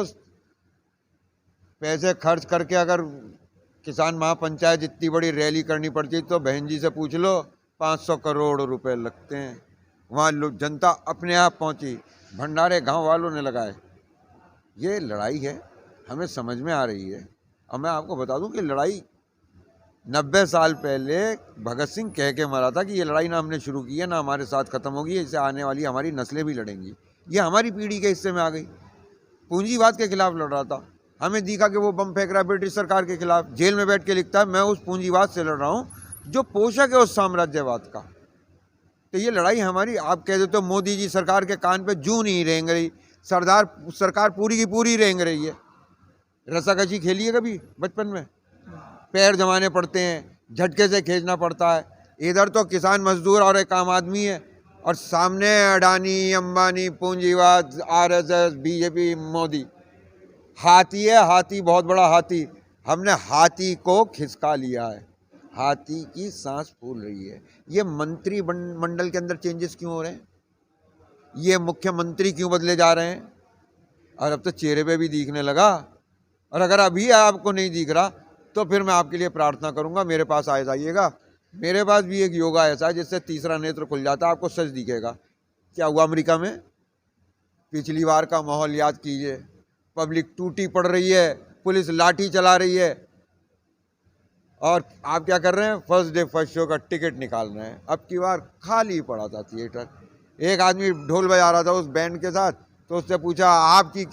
उस पैसे खर्च करके अगर किसान महापंचायत जितनी बड़ी रैली करनी पड़ती तो बहन जी से पूछ लो 500 करोड़ रुपए लगते हैं। वहाँ जनता अपने आप पहुंची, भंडारे गांव वालों ने लगाए। ये लड़ाई है, हमें समझ में आ रही है। और मैं आपको बता दूं कि लड़ाई 90 साल पहले भगत सिंह कह के मरा था कि ये लड़ाई ना हमने शुरू की है ना हमारे साथ ख़त्म होगी, इससे आने वाली हमारी नस्लें भी लड़ेंगी। ये हमारी पीढ़ी के हिस्से में आ गई। पूंजीवाद के खिलाफ लड़ रहा था, हमें दिखा कि वो बम फेंक रहा है ब्रिटिश सरकार के खिलाफ, जेल में बैठ के लिखता है मैं उस पूंजीवाद से लड़ रहा हूँ जो पोषक है उस साम्राज्यवाद का। तो ये लड़ाई हमारी, आप कह देते हो मोदी जी सरकार के कान पे जूं नहीं रेंग रही, सरकार पूरी की पूरी रेंग रही है। रस्साकशी खेली है कभी बचपन में? पैर जमाने पड़ते हैं, झटके से खींचना पड़ता है। इधर तो किसान मजदूर और एक आम आदमी है, और सामने अडानी अंबानी पूंजीवाद RSS BJP मोदी। हाथी है, हाथी बहुत बड़ा हाथी। हमने हाथी को खिसका लिया है, हाथी की सांस फूल रही है। ये मंत्री मंडल के अंदर चेंजेस क्यों हो रहे हैं? ये मुख्यमंत्री क्यों बदले जा रहे हैं? और अब तो चेहरे पे भी दिखने लगा। और अगर अभी आपको नहीं दिख रहा तो फिर मैं आपके लिए प्रार्थना करूंगा, मेरे पास आ जाइएगा। मेरे पास भी एक योगा ऐसा है जिससे तीसरा नेत्र खुल जाता है, आपको सच दिखेगा। क्या हुआ अमेरिका में? पिछली बार का माहौल याद कीजिए। पब्लिक टूटी पड़ रही है, पुलिस लाठी चला रही है, और आप क्या कर रहे हैं? फर्स्ट डे फर्स्ट शो का टिकट निकाल रहे हैं। अब की बार खाली पड़ा था थिएटर। एक आदमी ढोल बजा रहा था उस बैंड के साथ, तो उससे पूछा आपकी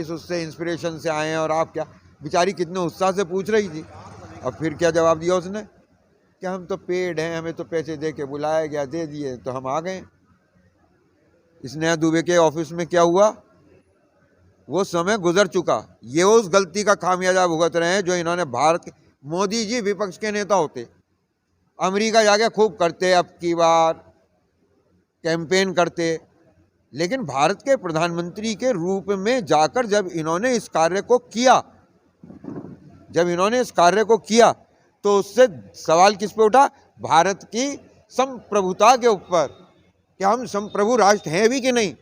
उससे इंस्पिरेशन से आए हैं और आप क्या? बेचारी कितने उत्साह से पूछ रही थी। और फिर क्या जवाब दिया उसने? कि हम तो पेड हैं, हमें तो पैसे दे के बुलाया गया, दे दिए तो हम आ गए। इस नया दुबे के ऑफिस में क्या हुआ? वो समय गुजर चुका। ये उस गलती का खामियाजा भुगत रहे हैं जो इन्होंने भारत के, मोदी जी विपक्ष के नेता होते, अमेरिका जाके खूब करते, अब की बार कैंपेन करते, लेकिन भारत के प्रधानमंत्री के रूप में जाकर जब इन्होंने इस कार्य को किया तो उससे सवाल किस पे उठा? भारत की संप्रभुता के ऊपर, कि हम संप्रभु राष्ट्र हैं भी कि नहीं।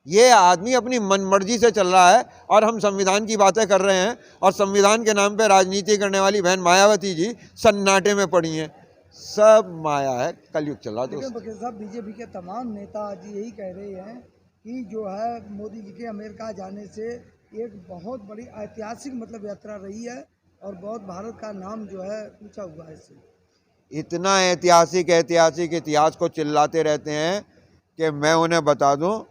ये आदमी अपनी मनमर्जी से चल रहा है और हम संविधान की बातें कर रहे हैं, और संविधान के नाम पे राजनीति करने वाली बहन मायावती जी सन्नाटे में पड़ी हैं। सब माया है, कलयुग चल रहा है। लेकिन वकील साहब, बीजेपी के तमाम नेता आज यही कह रहे हैं कि जो है मोदी जी के अमेरिका जाने से एक बहुत बड़ी ऐतिहासिक यात्रा रही है, और बहुत भारत का नाम जो है ऊंचा हुआ है इससे। इतना ऐतिहासिक इतिहास को चिल्लाते रहते हैं कि मैं उन्हें बता दूं,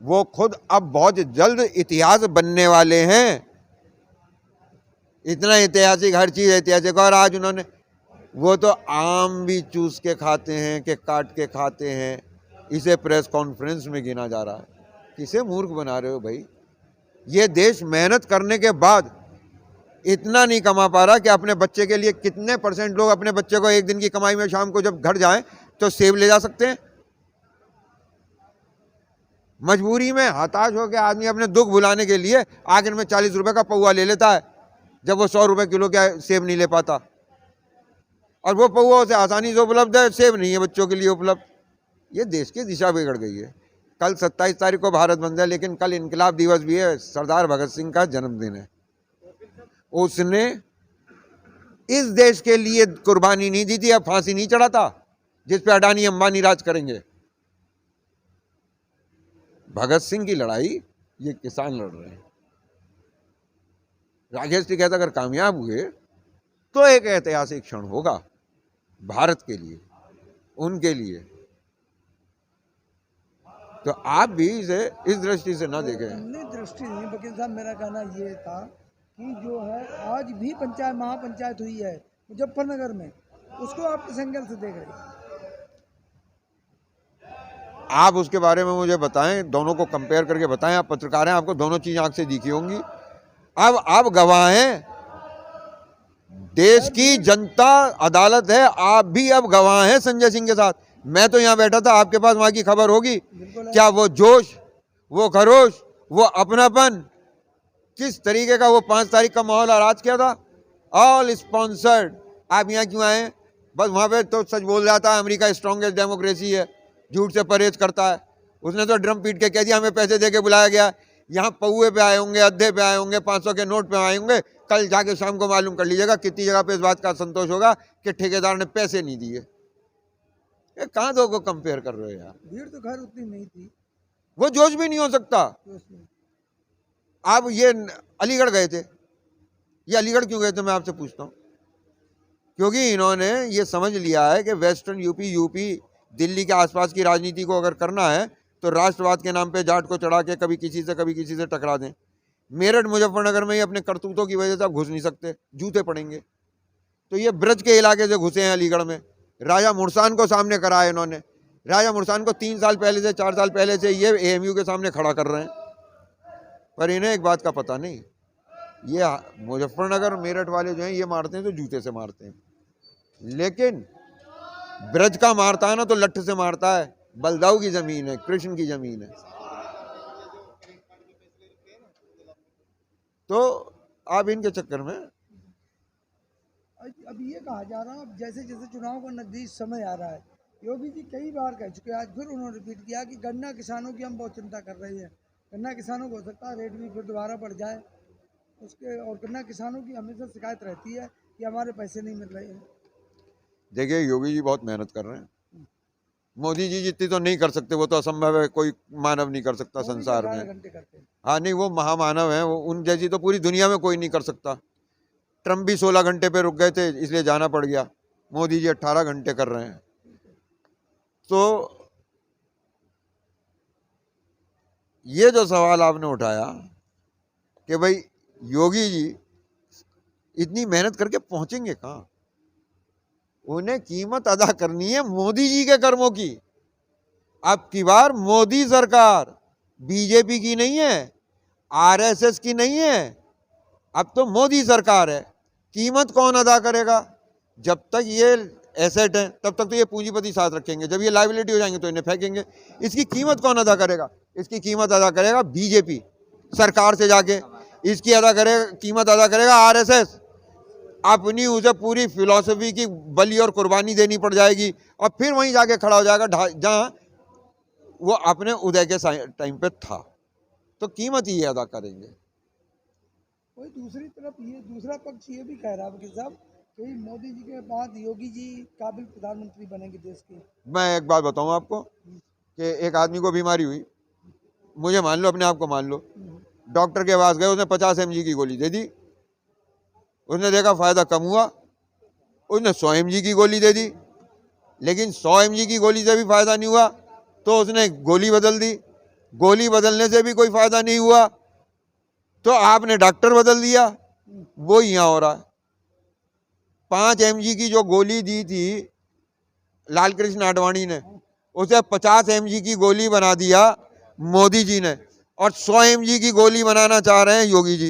वो खुद अब बहुत जल्द इतिहास बनने वाले हैं। इतना ऐतिहासिक, हर चीज़ ऐतिहासिक। और आज उन्होंने, वो तो आम भी चूस के खाते हैं कि काट के खाते हैं, इसे प्रेस कॉन्फ्रेंस में गिना जा रहा है। किसे मूर्ख बना रहे हो भाई? ये देश मेहनत करने के बाद इतना नहीं कमा पा रहा कि अपने बच्चे के लिए, कितने % लोग अपने बच्चे को एक दिन की कमाई में शाम को जब घर जाएं तो सेब ले जा सकते हैं? मजबूरी में हताश होकर आदमी अपने दुख भुलाने के लिए आखिर में 40 रुपए का पौवा ले लेता है, जब वो 100 रुपए किलो का सेब नहीं ले पाता। और वो पौवा उसे आसानी से उपलब्ध है, सेब नहीं है बच्चों के लिए उपलब्ध। ये देश की दिशा बिगड़ गई है। कल 27 तारीख को भारत बंद है, लेकिन कल इनकलाब दिवस भी है, सरदार भगत सिंह का जन्मदिन है। उसने इस देश के लिए कुर्बानी नहीं दी थी, अब फांसी नहीं चढ़ा था जिस पे अडानी अंबानी राज करेंगे। भगत सिंह की लड़ाई ये किसान लड़ रहे हैं। राकेश जी कहता अगर कामयाब हुए तो एक ऐतिहासिक क्षण होगा भारत के लिए, उनके लिए। तो आप भी इसे इस दृष्टि से ना देखें। दृष्टि नहीं वकील साहब, मेरा कहना ये था कि जो है आज भी महापंचायत हुई है मुजफ्फरनगर में, उसको आप किस एंगल से देख रहे हैं? आप उसके बारे में मुझे बताएं, दोनों को कंपेयर करके बताएं। आप पत्रकार हैं, आपको दोनों चीजें आंख से दिखी होंगी। अब आप गवाह हैं, देश की जनता अदालत है, आप भी अब गवाह हैं संजय सिंह के साथ। मैं तो यहाँ बैठा था, आपके पास वहां की खबर होगी। क्या वो जोश, वो खरोश, वो अपनापन, किस तरीके का वो 5 तारीख का माहौल आज किया था, ऑल स्पॉन्सर्ड। आप यहाँ क्यों आए? बस वहां पे तो सच बोल जाता है, अमेरिका स्ट्रॉन्गेस्ट डेमोक्रेसी है, झूठ से परहेज करता है। उसने तो ड्रम पीट के कह दिया हमें पैसे दे के बुलाया गया। यहाँ पौए पे आए होंगे, अद्धे पे आए होंगे, 500 के नोट पे आए होंगे। कल जाके शाम को मालूम कर लीजिएगा कितनी जगह पे इस बात का संतोष होगा कि ठेकेदार ने पैसे नहीं दिए। ये कहाँ दो को कंपेयर कर रहे हो यार? भीड़ तो खैर उतनी नहीं थी, वो जोश भी नहीं हो सकता। तो उसमें आप ये अलीगढ़ गए थे, ये अलीगढ़ क्यों गए थे मैं आपसे पूछता हूँ? क्योंकि इन्होंने ये समझ लिया है कि वेस्टर्न यूपी दिल्ली के आसपास की राजनीति को अगर करना है तो राष्ट्रवाद के नाम पे जाट को चढ़ा के कभी किसी से टकरा दें। मेरठ मुजफ्फरनगर में ही अपने करतूतों की वजह से आप घुस नहीं सकते, जूते पड़ेंगे। तो ये ब्रज के इलाके से घुसे हैं अलीगढ़ में, राजा मुरसान को सामने कराया इन्होंने। राजा मुरसान को 3 साल पहले से 4 साल पहले से ये AMU के सामने खड़ा कर रहे हैं, पर इन्हें एक बात का पता नहीं। ये मुजफ्फरनगर मेरठ वाले जो हैं ये मारते हैं तो जूते से मारते हैं, लेकिन ब्रज का मारता है ना तो लठ से मारता है। बलदाऊ की जमीन है, कृष्ण की जमीन है। तो आप इनके चक्कर में अब ये कहा जा रहा है, अब जैसे जैसे चुनाव का नजदीक समय आ रहा है, योगी जी कई बार कह चुके, आज फिर उन्होंने रिपीट किया कि गन्ना किसानों की हम बहुत चिंता कर रहे हैं। गन्ना किसानों को हो सकता है रेट भी फिर दोबारा बढ़ जाए उसके, और गन्ना किसानों की हमेशा शिकायत रहती है कि हमारे पैसे नहीं मिल रहे हैं। देखिए योगी जी बहुत मेहनत कर रहे हैं, मोदी जी जितनी तो नहीं कर सकते, वो तो असंभव है, कोई मानव नहीं कर सकता संसार में। 18 घंटे करते हैं। हाँ नहीं, वो महामानव है, वो उन जैसी तो पूरी दुनिया में कोई नहीं कर सकता। ट्रम्प भी 16 घंटे पे रुक गए थे इसलिए जाना पड़ गया, मोदी जी 18 घंटे कर रहे हैं। तो ये जो सवाल आपने उठाया कि भाई योगी जी इतनी मेहनत करके पहुंचेंगे कहाँ, उन्हें कीमत अदा करनी है मोदी जी के कर्मों की। अब की बार मोदी सरकार बीजेपी की नहीं है, RSS की नहीं है, अब तो मोदी सरकार है। कीमत कौन अदा करेगा? जब तक ये एसेट है तब तक तो ये पूंजीपति साथ रखेंगे, जब ये लायबिलिटी हो जाएंगे तो इन्हें फेंकेंगे। इसकी कीमत कौन अदा करेगा? इसकी कीमत अदा करेगा बीजेपी सरकार से जाके, इसकी कीमत अदा करेगा RSS। अपनी उसे पूरी फिलॉसफी की बलि और कुर्बानी देनी पड़ जाएगी और फिर वहीं जाके खड़ा हो जाएगा जहां वो अपने उदय के टाइम पे था। तो कीमत ही अदा करेंगे। कोई दूसरी तरफ ये दूसरा पक्ष ये भी कह रहा है कि साहब कि मोदी जी के बाद योगी जी काबिल प्रधानमंत्री बनेंगे देश के। मैं एक बात बताऊं आपको कि एक आदमी को बीमारी हुई, मुझे मान लो, अपने आप को मान लो, डॉक्टर के पास गए, उसने 50 mg की गोली दे दी, उसने देखा फायदा कम हुआ, उसने 100 mg की गोली दे दी, लेकिन 100 mg की गोली से भी फायदा नहीं हुआ तो उसने गोली बदल दी, गोली बदलने से भी कोई फायदा नहीं हुआ तो आपने डॉक्टर बदल दिया। वो यहाँ हो रहा है। 5 mg की जो गोली दी थी लाल कृष्ण आडवाणी ने, उसे 50 mg की गोली बना दिया मोदी जी ने, और 100 mg की गोली बनाना चाह रहे हैं योगी जी।